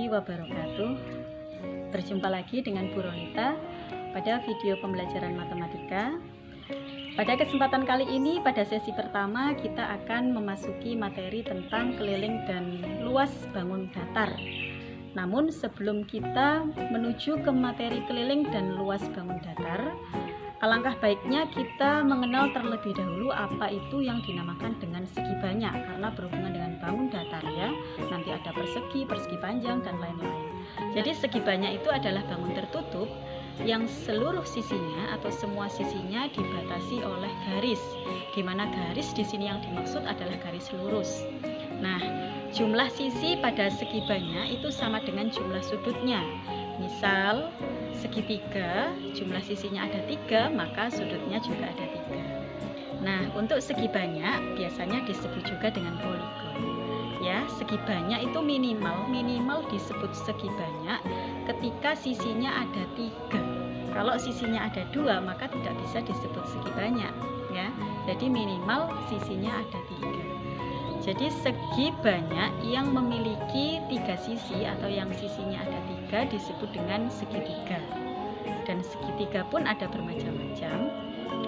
warahmatullahi wabarakatuh. Berjumpa lagi dengan Bu Rolita pada video pembelajaran matematika. Pada kesempatan kali ini, pada sesi pertama kita akan memasuki materi tentang keliling dan luas bangun datar. Namun sebelum kita menuju ke materi keliling dan luas bangun datar, alangkah baiknya kita mengenal terlebih dahulu apa itu yang dinamakan dengan segi banyak, karena berhubungan dengan bangun datar ya. Nanti ada persegi, persegi panjang dan lain-lain. Jadi segi banyak itu adalah bangun tertutup yang seluruh sisinya atau semua sisinya dibatasi oleh garis. Di mana garis di sini yang dimaksud adalah garis lurus. Nah, jumlah sisi pada segi banyak itu sama dengan jumlah sudutnya. Misal segitiga, jumlah sisinya ada 3, maka sudutnya juga ada 3. Nah, untuk segi banyak biasanya disebut juga dengan poligon. Ya, segi banyak itu minimal disebut segi banyak ketika sisinya ada 3. Kalau sisinya ada 2, maka tidak bisa disebut segi banyak. Ya, jadi minimal sisinya ada 3. Jadi segi banyak yang memiliki 3 sisi atau yang sisinya ada 3 disebut dengan segitiga. Dan segitiga pun ada bermacam-macam.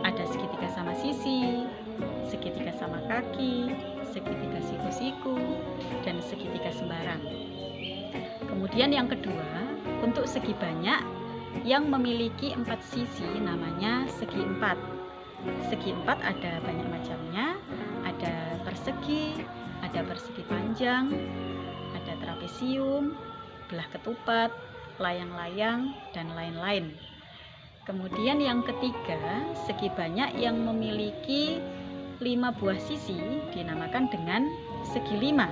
Ada segitiga sama sisi, segitiga sama kaki, segitiga siku-siku, dan segitiga sembarang. Kemudian yang kedua, untuk segi banyak yang memiliki 4 sisi namanya segi 4. Segi 4 ada banyak macamnya. Ada persegi, ada persegi panjang, ada trapesium, belah ketupat, layang-layang, dan lain-lain. Kemudian yang ketiga, segi banyak yang memiliki 5 buah sisi dinamakan dengan segi 5.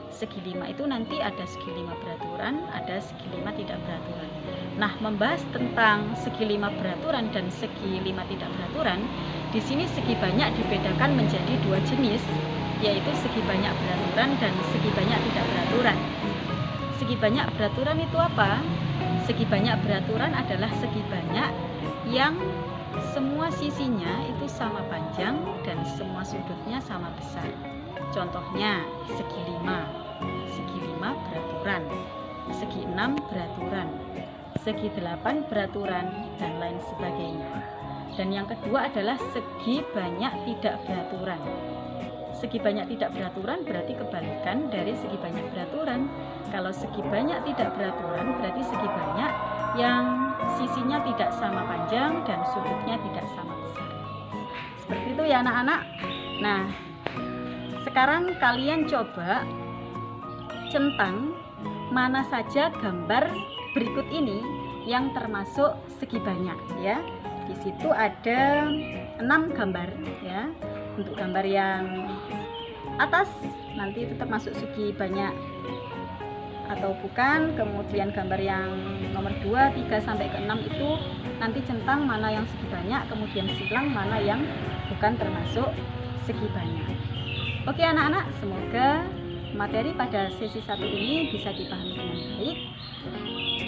Segi 5 itu nanti ada segi 5 beraturan, ada segi 5 tidak beraturan. Nah, membahas tentang segi 5 beraturan dan segi 5 tidak beraturan, di sini segi banyak dibedakan menjadi 2 jenis, yaitu segi banyak beraturan dan segi banyak tidak beraturan. Segi banyak beraturan itu apa? Segi banyak beraturan adalah segi banyak yang semua sisinya itu sama panjang dan semua sudutnya sama besar. Contohnya segi 5. Segi 5 beraturan, segi 6 beraturan, segi 8 beraturan, dan lain sebagainya. Dan yang kedua adalah segi banyak tidak beraturan. Segi banyak tidak beraturan berarti kebalikan dari segi banyak beraturan. Kalau segi banyak tidak beraturan berarti segi banyak yang sisinya tidak sama panjang dan sudutnya tidak sama besar. Seperti itu ya anak-anak. Nah, sekarang kalian coba centang mana saja gambar berikut ini yang termasuk segi banyak ya. Di situ ada 6 gambar ya. Untuk gambar yang atas nanti itu termasuk segi banyak atau bukan. Kemudian gambar yang nomor 2, 3 sampai ke 6 itu nanti centang mana yang segi banyak, kemudian silang mana yang bukan termasuk segi banyak. Oke anak-anak, semoga materi pada sesi 1 ini bisa dipahami dengan baik.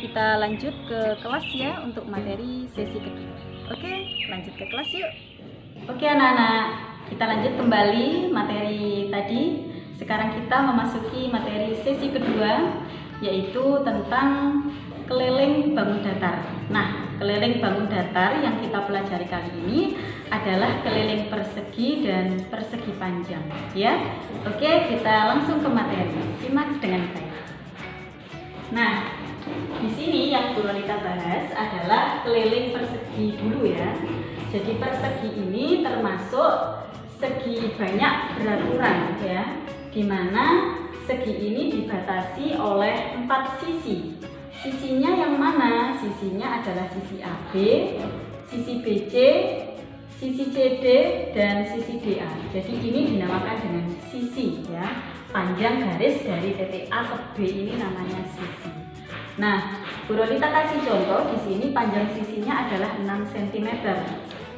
Kita lanjut ke kelas ya untuk materi sesi kedua. Oke, lanjut ke kelas yuk. Oke anak-anak, kita lanjut kembali materi tadi. Sekarang kita memasuki materi sesi kedua, yaitu tentang keliling bangun datar. Nah, keliling bangun datar yang kita pelajari kali ini adalah keliling persegi dan persegi panjang ya. Oke, kita langsung ke materi. Simak dengan baik. Nah, di sini yang Bu Rolita bahas adalah keliling persegi dulu ya. Jadi persegi ini termasuk segi banyak beraturan ya, di mana segi ini dibatasi oleh 4 sisi. Sisinya yang mana? Sisinya adalah sisi AB, sisi BC, sisi CD, dan sisi DA. Jadi ini dinamakan dengan sisi ya. Panjang garis dari titik A ke B ini namanya sisi. Nah, Bu Rolita kasih contoh di sini panjang sisinya adalah 6 cm.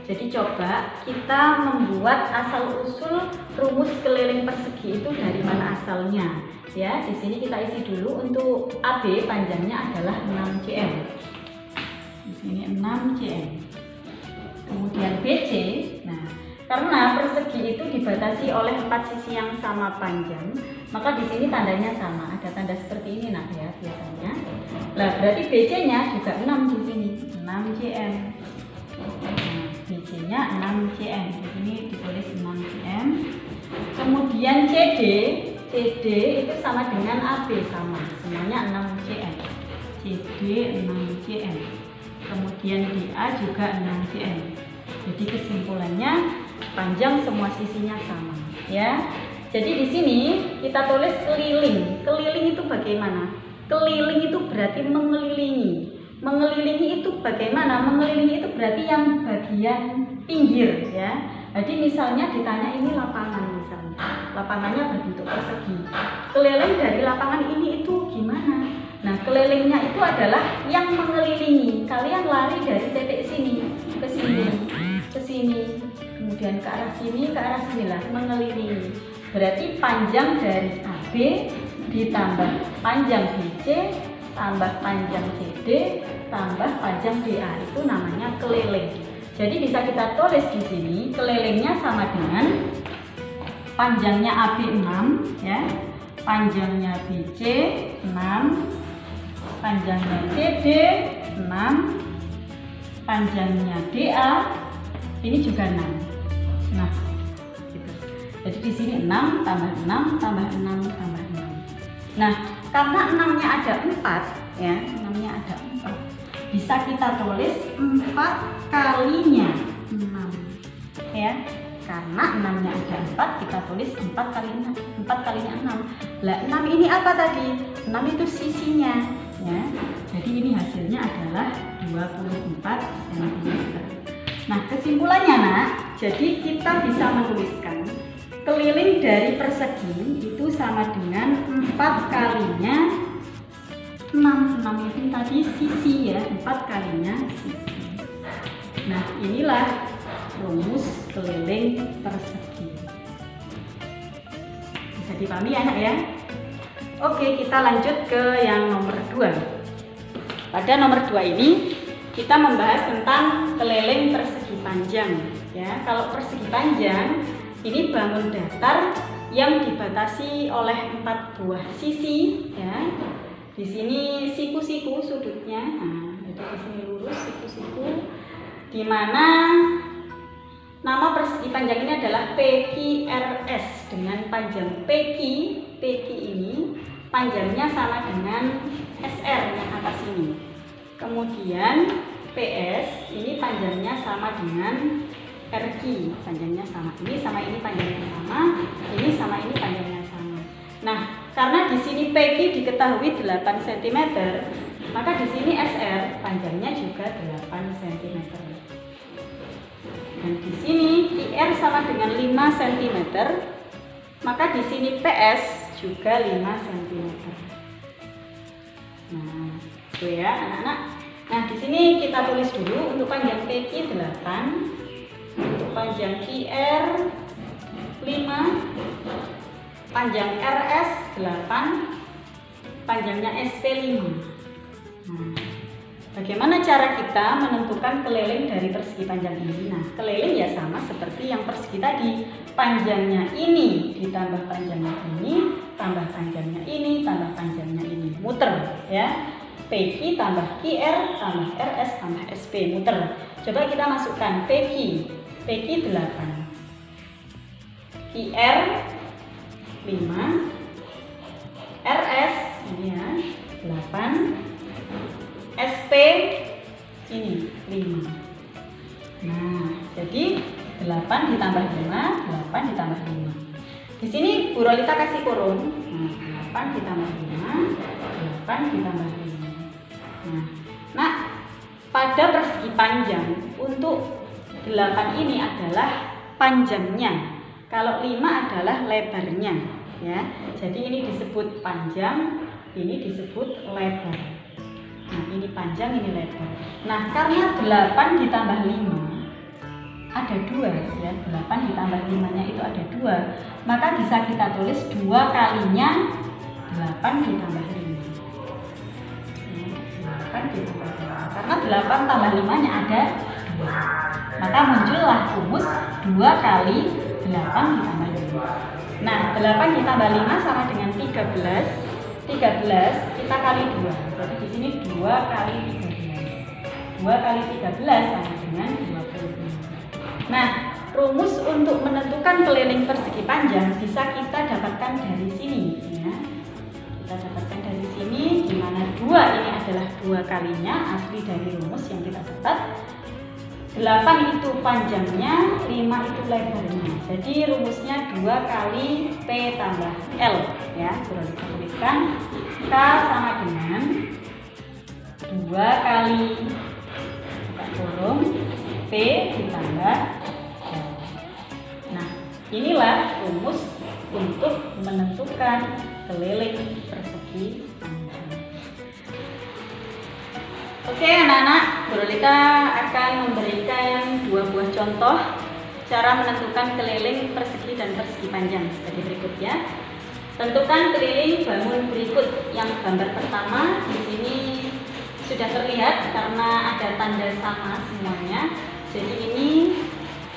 Jadi coba kita membuat asal-usul rumus keliling persegi itu dari mana asalnya. Ya, di sini kita isi dulu. Untuk AB panjangnya adalah 6 cm. Di sini 6 cm. Kemudian BC, nah Karena persegi itu dibatasi oleh 4 sisi yang sama panjang, maka di sini tandanya sama. Ada tanda seperti ini nak ya biasanya. Nah, berarti BC-nya juga 6 di sini, 6 cm. Nah, BC-nya 6 cm. Di sini ditulis 6 cm. Kemudian CD itu sama dengan AB, sama. Semuanya 6 cm. CD 6 cm. Kemudian DA juga 6 cm. Jadi kesimpulannya panjang semua sisinya sama, ya. Jadi di sini kita tulis keliling. Keliling itu bagaimana? Keliling itu berarti mengelilingi. Mengelilingi itu bagaimana? Mengelilingi itu berarti yang bagian pinggir, ya. Jadi misalnya ditanya ini lapangan misalnya. Lapangannya berbentuk persegi. Keliling dari lapangan ini itu gimana? Nah, kelilingnya itu adalah yang mengelilingi. Kalian lari dari titik sini ke sini, ke sini, kemudian ke arah sini, lah, mengelilingi. Berarti panjang dari AB ditambah panjang BC tambah panjang CD tambah panjang DA, itu namanya keliling. Jadi bisa kita tulis di sini kelilingnya sama dengan panjangnya AB 6, ya, panjangnya BC 6, panjangnya CD 6, panjangnya DA ini juga 6. Nah, gitu. Jadi di sini 6 tambah 6 tambah 6 tambah 6. Nah, karena 6-nya ada 4, ya, 6-nya ada 4. Bisa kita tulis 4 kalinya 6. Ya. Karena 6-nya ada 4, kita tulis 4 kalinya 6. Lah, 6 ini apa tadi? 6 itu sisinya, ya. Jadi ini hasilnya adalah 24 cm. Nah, kesimpulannya nak, jadi kita bisa menuliskan keliling dari persegi itu sama dengan 4 kalinya 6. 6 itu tadi sisi, ya, 4 kalinya sisi. Nah, inilah rumus keliling persegi. Bisa dipahami ya nak ya? Oke, kita lanjut ke yang nomor 2. Pada nomor 2 ini kita membahas tentang keliling persegi panjang, ya. Kalau persegi panjang ini bangun datar yang dibatasi oleh 4 buah sisi, ya. Di sini siku-siku sudutnya, nah, itu di sini lurus siku-siku, di mana nama persegi panjang ini adalah PQRS dengan panjang PQ ini panjangnya sama dengan SR yang atas ini. Kemudian PS ini panjangnya sama dengan RQ, panjangnya sama. Ini sama ini panjangnya sama, ini sama ini panjangnya sama. Nah, karena di sini PQ diketahui 8 cm, maka di sini SR panjangnya juga 8 cm. Dan di sini IR sama dengan 5 cm, maka di sini PS juga 5 cm. Nah, itu ya anak-anak. Nah, di sini kita tulis dulu untuk panjang PQ 8, untuk panjang QR 5, panjang RS 8, panjangnya SP 5. Nah, bagaimana cara kita menentukan keliling dari persegi panjang ini? Nah, keliling ya sama seperti yang persegi tadi. Panjangnya ini ditambah panjangnya ini, tambah panjangnya ini, tambah panjangnya ini. Muter, ya. PQ tambah QR tambah RS tambah SP, muter. Coba kita masukkan PQ 8, QR 5, RS ini ya 8, SP ini 5. Nah, jadi 8 ditambah 5, 8 ditambah 5. Di sini Bu Rolita kasih kurung. Nah, 8 ditambah 5, 8 ditambah 5. Nah, pada persegi panjang untuk 8 ini adalah panjangnya. Kalau 5 adalah lebarnya, ya. Jadi ini disebut panjang, ini disebut lebar. Nah, ini panjang, ini lebar. Nah, karena 8 ditambah 5 ada 2, ya. 8 ditambah 5-nya itu ada 2. Maka bisa kita tulis 2 kalinya 8 ditambah 5. 8 ditambah 5. Karena 8 tambah 5-nya ada 2. Maka muncullah rumus 2 kali 8 ditambah 5. Nah, 8 ditambah 5 sama dengan 13. 13 kita kali 2. Jadi di sini 2 kali 13. 2 kali 13 sama dengan 25. Nah, rumus untuk menentukan keliling persegi panjang bisa kita dapatkan dari sini ya. Kita dapatkan dari sini, di mana 2 ini adalah 2 kalinya asli dari rumus yang kita dapat. 8 itu panjangnya, 5 itu lebarnya. Jadi rumusnya 2 kali P tambah L ya. Sudah kita tuliskan K sama dengan 2 kali buka kurung P ditambah L. Nah, inilah rumus untuk menentukan keliling persegi panjang. Oke anak-anak, Bu Lolita akan memberikan 2 buah contoh cara menentukan keliling persegi dan persegi panjang sebagai berikut ya. Tentukan keliling bangun berikut. Yang gambar pertama di sini sudah terlihat karena ada tanda sama semuanya. Jadi ini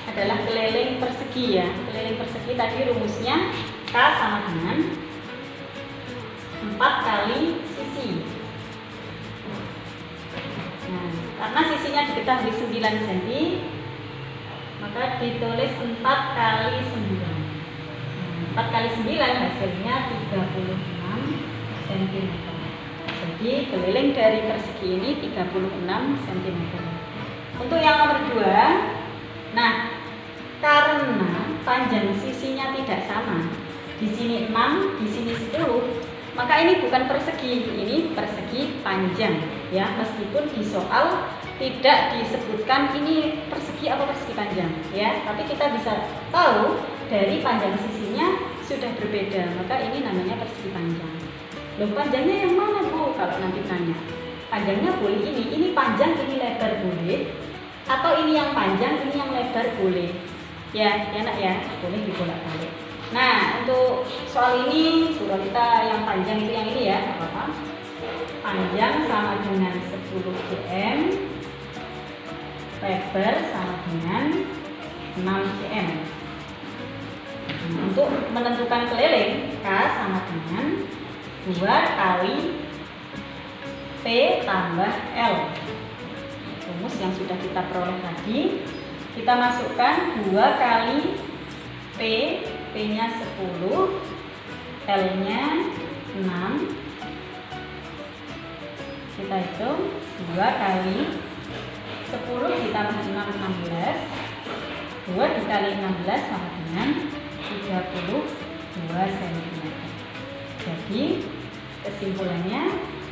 adalah keliling persegi ya. Keliling persegi tadi rumusnya K sama dengan 4 kali sisi. Nah, karena sisinya diketahui 9 cm, maka ditulis 4 kali 9. 4 kali 9 hasilnya 36 cm. Jadi keliling dari persegi ini 36 cm. Untuk yang nomor 2, nah karena panjang sisinya tidak sama, di sini 6, di sini 10, maka ini bukan persegi, ini persegi panjang ya. Meskipun di soal tidak disebutkan ini persegi atau persegi panjang ya, tapi kita bisa tahu dari panjang sisinya sudah berbeda, maka ini namanya persegi panjang. Loh, panjangnya yang mana Bu? Kalau nanti tanya, panjangnya boleh ini panjang, ini lebar boleh, atau ini yang panjang, ini yang lebar boleh ya, enak ya, boleh dibolak-balik. Nah, untuk soal ini Bu Lolita yang panjang itu yang ini ya, apa-apa. Panjang sama dengan 10 cm, lebar sama dengan 6 cm. Untuk menentukan keliling, K sama dengan 2 kali P tambah L. Rumus yang sudah kita peroleh tadi, kita masukkan 2 kali P, P-nya 10, L-nya 6. Kita hitung 2 kali 10 ditambah 6, 16. 2 dikali 16 sama dengan 32 cm. Jadi kesimpulannya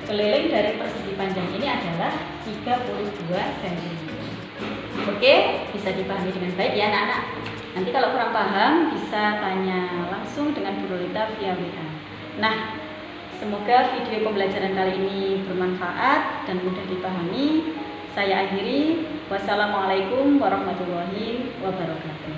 keliling dari persegi panjang ini adalah 32 cm. Oke, bisa dipahami dengan baik ya anak-anak. Nanti kalau kurang paham bisa tanya langsung dengan Bu Lolita via WA. Nah, semoga video pembelajaran kali ini bermanfaat dan mudah dipahami. Saya akhiri. Wassalamualaikum warahmatullahi wabarakatuh.